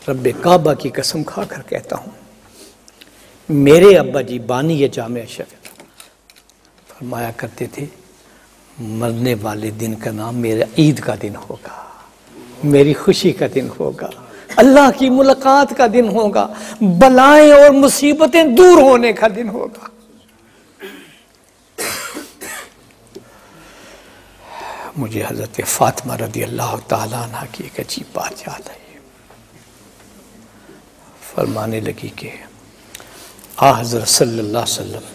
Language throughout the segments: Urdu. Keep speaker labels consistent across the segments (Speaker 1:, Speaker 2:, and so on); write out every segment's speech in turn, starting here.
Speaker 1: رب کعبہ کی قسم کھا کر کہتا ہوں، میرے ابا جی بانی یہ جامع اشرف فرمایا کرتے تھے، مرنے والے دن کا نام میرا عید کا دن ہوگا، میری خوشی کا دن ہوگا، اللہ کی ملاقات کا دن ہوگا، بلائیں اور مصیبتیں دور ہونے کا دن ہوگا۔ مجھے حضرت فاطمہ رضی اللہ تعالیٰ عنہ کی ایک عجیب بات یاد آئی، فرمانے لگی کہ حضرت صلی اللہ علیہ وسلم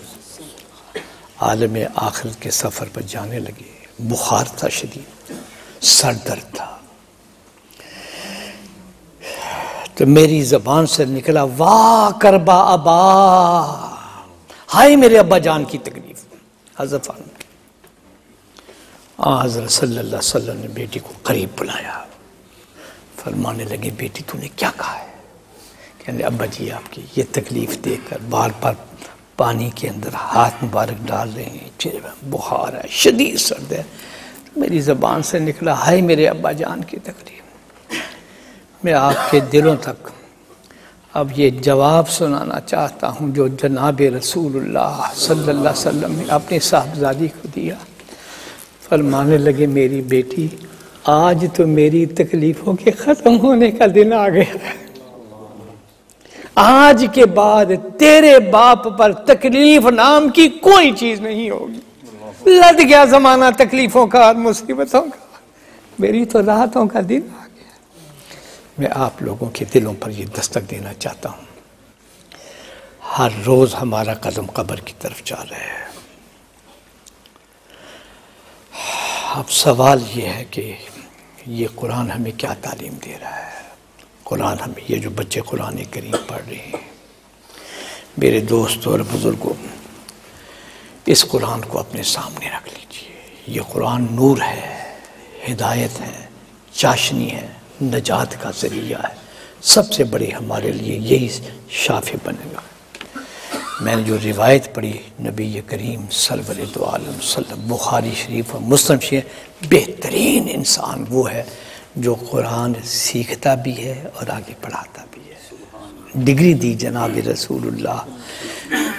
Speaker 1: عالم آخرت کے سفر پر جانے لگے، بخار تھا شدید، سر درد تھا، تو میری زبان سے نکلا واہ کربا ابا، ہائے میرے ابا جان کی تکلیف۔ حضرت فرمایا حضرت صلی اللہ علیہ وسلم نے بیٹی کو قریب بلایا، فرمانے لگے بیٹی تو نے کیا کہا ہے؟ کہنے ابا جی آپ کی یہ تکلیف دیکھ کر بار بار پانی کے اندر ہاتھ مبارک ڈال رہے ہیں، چہرے میں بخار ہے، شدید سرد ہے، میری زبان سے نکلا ہائے میرے ابا جان کی تکلیف۔ میں آپ کے دلوں تک اب یہ جواب سنانا چاہتا ہوں جو جناب رسول اللہ صلی اللہ علیہ وسلم نے اپنی صاحبزادی کو دیا۔ فرمانے لگے میری بیٹی آج تو میری تکلیفوں کے ختم ہونے کا دن آ گیا ہے، آج کے بعد تیرے باپ پر تکلیف نام کی کوئی چیز نہیں ہوگی، لد گیا زمانہ تکلیفوں کا اور مصیبتوں کا، میری تو راحتوں کا دن آ گیا۔ میں آپ لوگوں کے دلوں پر یہ دستک دینا چاہتا ہوں، ہر روز ہمارا قدم قبر کی طرف جا رہا ہے۔ اب سوال یہ ہے کہ یہ قرآن ہمیں کیا تعلیم دے رہا ہے؟ قرآن ہمیں، یہ جو بچے قرآن کریم پڑھ رہے ہیں، میرے دوستوں اور بزرگوں، اس قرآن کو اپنے سامنے رکھ لیجئے۔ یہ قرآن نور ہے، ہدایت ہے، چاشنی ہے، نجات کا ذریعہ ہے، سب سے بڑے ہمارے لیے یہی شافع بنے گا۔ میں نے جو روایت پڑھی نبی کریم صلی اللہ علیہ وسلم، بخاری شریف اور مسلم شریف، بہترین انسان وہ ہے جو قرآن سیکھتا بھی ہے اور آگے پڑھاتا بھی ہے۔ ڈگری دی جناب رسول اللہ۔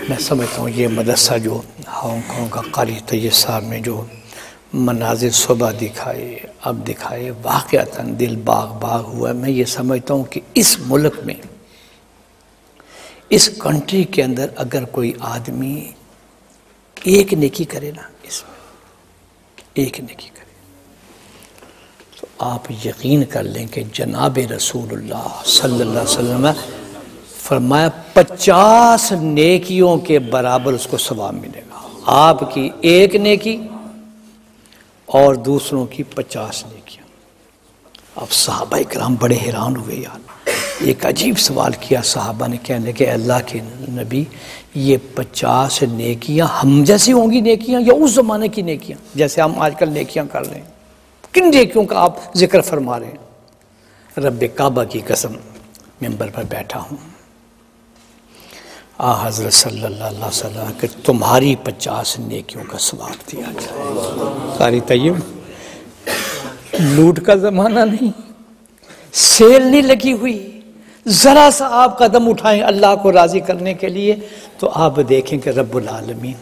Speaker 1: میں سمجھتا ہوں یہ مدرسہ جو ہانگ کانگ کا قاری طیب صاحب نے جو مناظر صبح دکھائے، اب دکھائے، واقعتاً دل باغ باغ ہوا۔ میں یہ سمجھتا ہوں کہ اس ملک میں، اس کنٹری کے اندر اگر کوئی آدمی ایک نیکی کرے نا، اس میں ایک نیکی کرے، تو آپ یقین کر لیں کہ جناب رسول اللہ صلی اللہ علیہ وسلم فرمایا 50 نیکیوں کے برابر اس کو ثواب ملے گا۔ آپ کی ایک نیکی اور دوسروں کی 50 نیکیاں۔ اب صحابہ کرام بڑے حیران ہوئے یار، ایک عجیب سوال کیا صحابہ نے، کہنے کہ اللہ کے نبی یہ 50 نیکیاں ہم جیسی ہوں گی نیکیاں یا اس زمانے کی نیکیاں جیسے ہم آج کل نیکیاں کر رہے ہیں؟ کن نیکیوں کا آپ ذکر فرما رہے ہیں؟ رب کعبہ کی قسم ممبر پر بیٹھا ہوں، حضرت صلی اللہ علیہ وسلم کہ تمہاری 50 نیکیوں کا ثواب دیا جائے۔ قاری طیب، لوٹ کا زمانہ نہیں، سیل نہیں لگی ہوئی، ذرا سا آپ قدم اٹھائیں اللہ کو راضی کرنے کے لیے تو آپ دیکھیں کہ رب العالمین